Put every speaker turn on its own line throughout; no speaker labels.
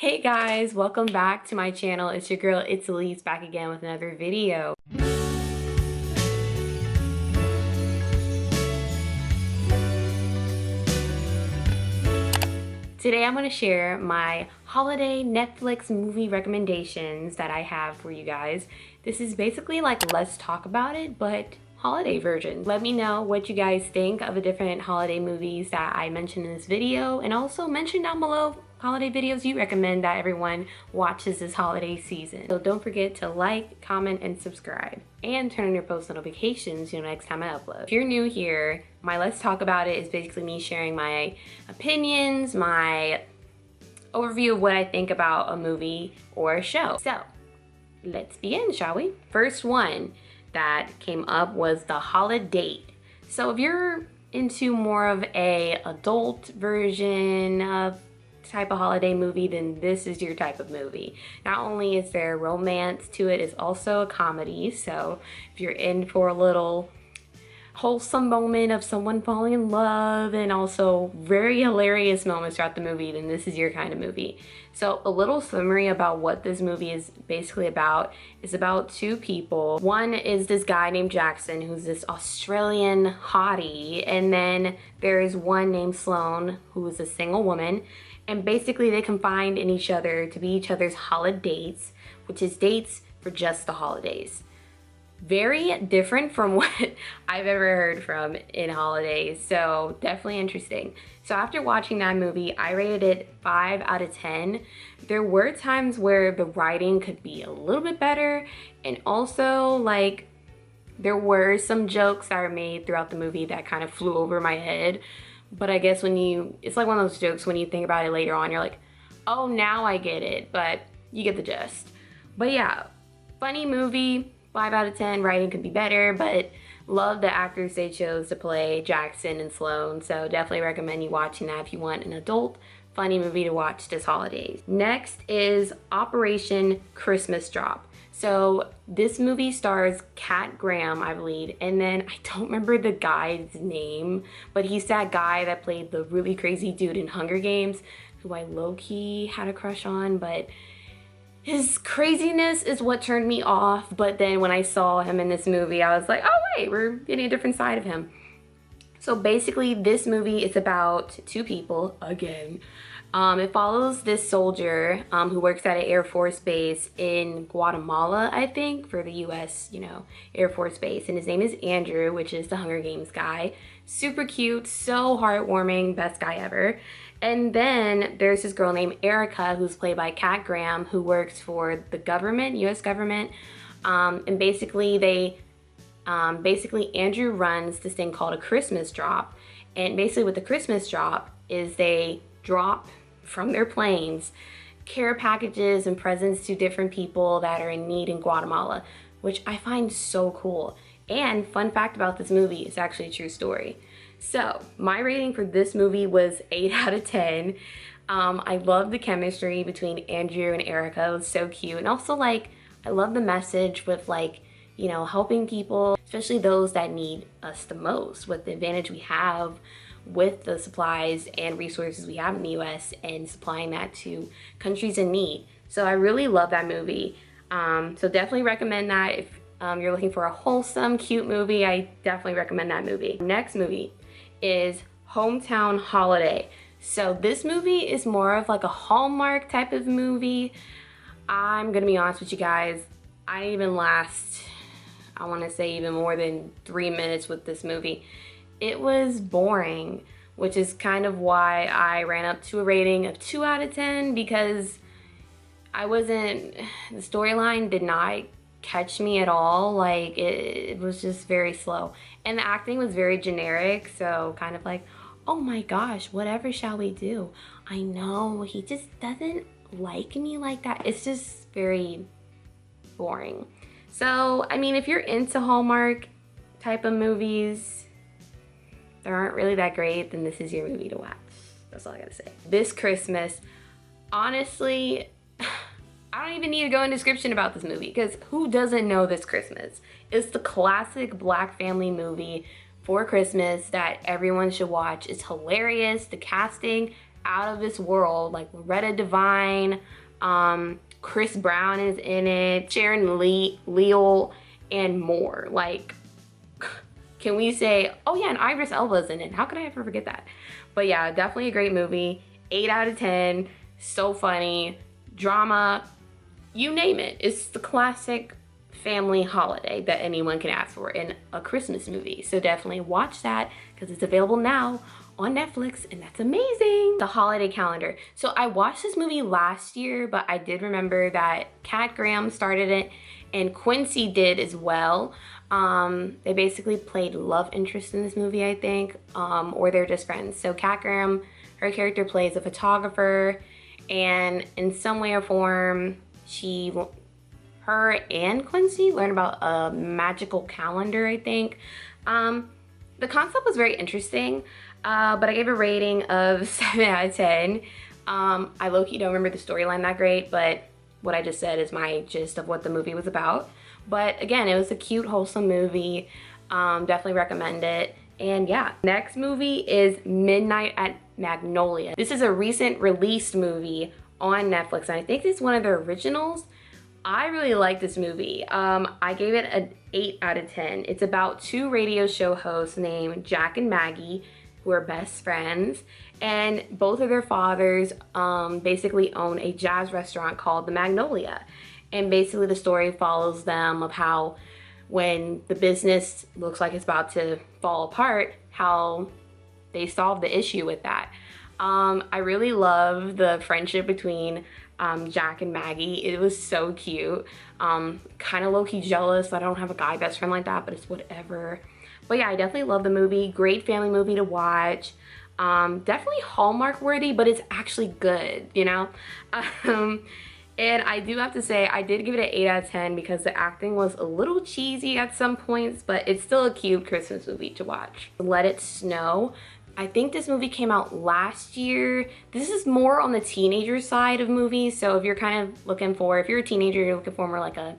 Hey guys, welcome back to my channel. It's your girl 𝚃𝚤𝚈 back again with another video. Today I'm going to share my holiday Netflix movie recommendations that I have for you guys. This is basically like Let's Talk About It, but holiday version. Let me know what you guys think of the different holiday movies that I mentioned in this video, and also mention down below holiday videos you recommend that everyone watches this holiday season. So don't forget to like, comment, and subscribe. And turn on your post notifications, next time I upload. If you're new here, my Let's Talk About It is basically me sharing my opinions, my overview of what I think about a movie or a show. So let's begin, shall we? First one that came up was the Holidate. So if you're into more of a adult version of type of holiday movie, then this is your type of movie. Not only is there romance to it, it's also a comedy. So if you're in for a little wholesome moment of someone falling in love and also very hilarious moments throughout the movie, then this is your kind of movie. So a little summary about what this movie is basically about is about two people. One is this guy named Jackson, who's this Australian hottie, and then there is one named Sloane, who is a single woman. And basically they confide in each other to be each other's holidates, which is dates for just the holidays. Very different from what I've ever heard from in holidays, so definitely interesting. So after watching that movie, I rated it 5 out of 10. There were times where the writing could be a little bit better, and also like there were some jokes that were made throughout the movie that kind of flew over my head. But I guess it's like one of those jokes when you think about it later on, you're like, oh, now I get it, but you get the gist. But yeah, funny movie, 5 out of 10, writing could be better, but love the actors they chose to play Jackson and Sloane, so definitely recommend you watching that if you want an adult funny movie to watch this holidays. Next is Operation Christmas Drop. So this movie stars Cat Graham, I believe, and then I don't remember the guy's name, but he's that guy that played the really crazy dude in Hunger Games, who I low-key had a crush on, but his craziness is what turned me off. But then when I saw him in this movie, I was like, oh wait, we're getting a different side of him. So basically this movie is about two people, again. It follows this soldier who works at an Air Force base in Guatemala, I think, for the US, Air Force base. And his name is Andrew, which is the Hunger Games guy. Super cute, so heartwarming, best guy ever. And then there's this girl named Erica, who's played by Cat Graham, who works for the government, US government. And basically Andrew runs this thing called a Christmas drop. And basically what the Christmas drop is, they drop from their planes care packages and presents to different people that are in need in Guatemala, which I find so cool. And fun fact about this movie, it's actually a true story. So my rating for this movie was 8 out of 10. I love the chemistry between Andrew and Erica. It was so cute. And also I love the message with helping people, especially those that need us the most, with the advantage we have with the supplies and resources we have in the US and supplying that to countries in need. So I really love that movie. So definitely recommend that if you're looking for a wholesome, cute movie. I definitely recommend that movie. Next movie is Hometown Holiday. So this movie is more of like a Hallmark type of movie. I'm gonna be honest with you guys, I didn't even last, I want to say even more than 3 minutes with this movie. It was boring, which is kind of why I ran up to a rating of 2 out of 10, because the storyline did not catch me at all. It was just very slow. And the acting was very generic, so kind of like, oh my gosh, whatever shall we do? I know, he just doesn't like me like that. It's just very boring. So, I mean, if you're into Hallmark type of movies, they aren't really that great, then this is your movie to watch. That's all I gotta say. This Christmas, honestly, I don't even need to go in description about this movie, because who doesn't know This Christmas? It's the classic Black family movie for Christmas that everyone should watch. It's hilarious. The casting, out of this world. Like Loretta Devine, Chris Brown is in it, Sharon Leal, and more. Like, can we say, oh yeah, and Idris Elba's in it. How could I ever forget that? But yeah, definitely a great movie. 8 out of 10. So funny. Drama, you name it. It's the classic family holiday that anyone can ask for in a Christmas movie. So definitely watch that because it's available now on Netflix, and that's amazing. The holiday calendar. So I watched this movie last year, but I did remember that Kat Graham started it and Quincy did as well. They basically played love interest in this movie, I think, or they're just friends. So Kat Graham, her character plays a photographer, and in some way or form, her and Quincy learn about a magical calendar, I think. The concept was very interesting, but I gave a rating of 7 out of 10. I low-key don't remember the storyline that great, but what I just said is my gist of what the movie was about. But again, it was a cute, wholesome movie. Definitely recommend it. And yeah, next movie is Midnight at Magnolia. This is a recent released movie on Netflix, and I think it's one of the originals. I really like this movie. I gave it an 8 out of 10. It's about 2 radio show hosts named Jack and Maggie who are best friends, and both of their fathers basically own a jazz restaurant called the Magnolia. And basically the story follows them of how when the business looks like it's about to fall apart, how they solve the issue with that. I really love the friendship between Jack and Maggie. It was so cute. Kind of low-key jealous that I don't have a guy best friend like that, but it's whatever. But yeah, I definitely love the movie. Great family movie to watch. Definitely Hallmark worthy, but it's actually good, you know? And I do have to say, I did give it an 8 out of 10 because the acting was a little cheesy at some points, but it's still a cute Christmas movie to watch. Let It Snow. I think this movie came out last year. This is more on the teenager side of movies, so if you're kind of looking for, if you're a teenager, you're looking for more like a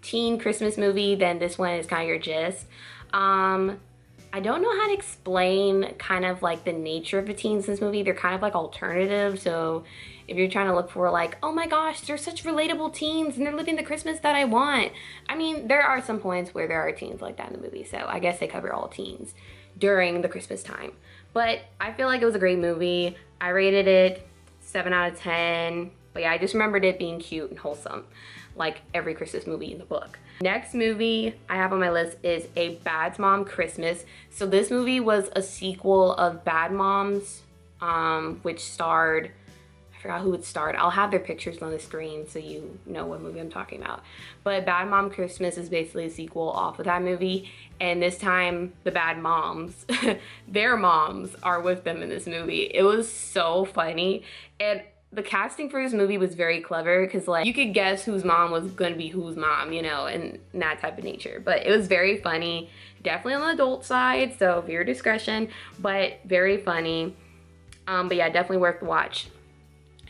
teen Christmas movie, then this one is kind of your gist. I don't know how to explain kind of like the nature of the teens in this movie. They're kind of like alternative, so if you're trying to look for like, oh my gosh, they're such relatable teens and they're living the Christmas that I want. I mean, there are some points where there are teens like that in the movie, so I guess they cover all teens during the Christmas time. But I feel like it was a great movie. I rated it 7 out of 10. But yeah, I just remembered it being cute and wholesome, like every Christmas movie in the book. Next movie I have on my list is A Bad Mom Christmas. So this movie was a sequel of Bad Moms, which starred, I forgot who it starred. I'll have their pictures on the screen so you know what movie I'm talking about. But Bad Mom Christmas is basically a sequel off of that movie. And this time, the bad moms, their moms are with them in this movie. It was so funny. And the casting for this movie was very clever because like you could guess whose mom was gonna be whose mom, you know, and that type of nature. But it was very funny, definitely on the adult side, so viewer discretion, but very funny. But yeah, definitely worth the watch.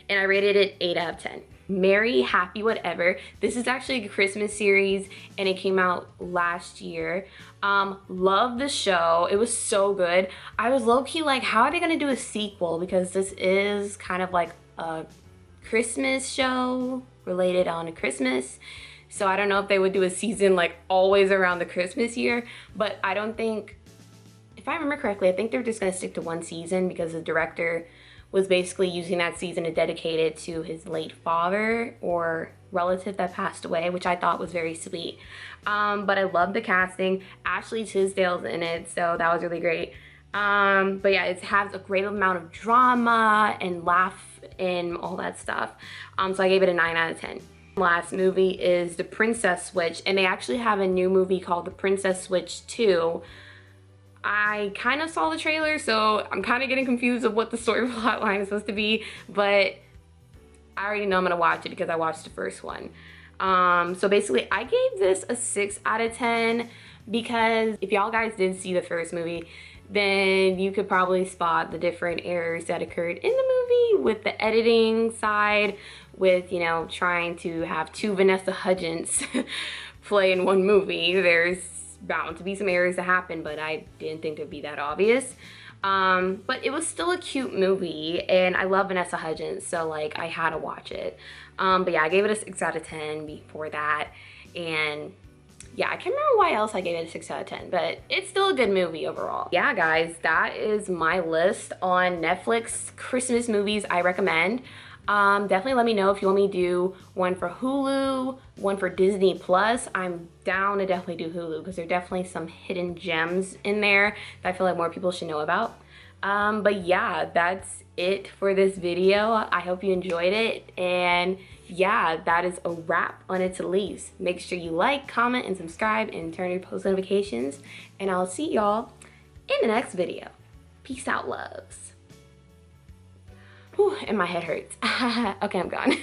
And I rated it 8 out of 10. Merry Happy Whatever. This is actually a Christmas series and it came out last year. Love the show. It was so good. I was low-key like, how are they gonna do a sequel? Because this is kind of like a Christmas show related on Christmas. So I don't know if they would do a season like always around the Christmas year, but I don't think, if I remember correctly, I think they're just gonna stick to one season because the director was basically using that season to dedicate it to his late father or relative that passed away, which I thought was very sweet. But I love the casting. Ashley Tisdale's in it, so that was really great. But yeah, it has a great amount of drama and laugh and all that stuff. So I gave it a 9 out of 10. Last movie is The Princess Switch, and they actually have a new movie called The Princess Switch 2. I kind of saw the trailer, so I'm kind of getting confused of what the story plot line is supposed to be, but I already know I'm gonna watch it because I watched the first one. So basically I gave this a 6 out of 10 because if y'all guys did see the first movie, then you could probably spot the different errors that occurred in the movie with the editing side, with, you know, trying to have 2 Vanessa Hudgens play in one movie. There's bound to be some errors that happen, but I didn't think it'd be that obvious. But it was still a cute movie, and I love Vanessa Hudgens, so like I had to watch it. But yeah, I gave it a 6 out of 10 before that, and yeah, I can't remember why else I gave it a 6 out of 10, but it's still a good movie overall. Yeah, guys, that is my list on Netflix Christmas movies I recommend. Definitely let me know if you want me to do one for Hulu, one for Disney Plus. I'm down to definitely do Hulu because there are definitely some hidden gems in there that I feel like more people should know about. But yeah, that's it for this video. I hope you enjoyed it, and yeah, that is a wrap on It'sElise. Make sure you like, comment, and subscribe, and turn your post notifications, and I'll see y'all in the next video. Peace out, loves. Whew, and my head hurts. Okay, I'm gone.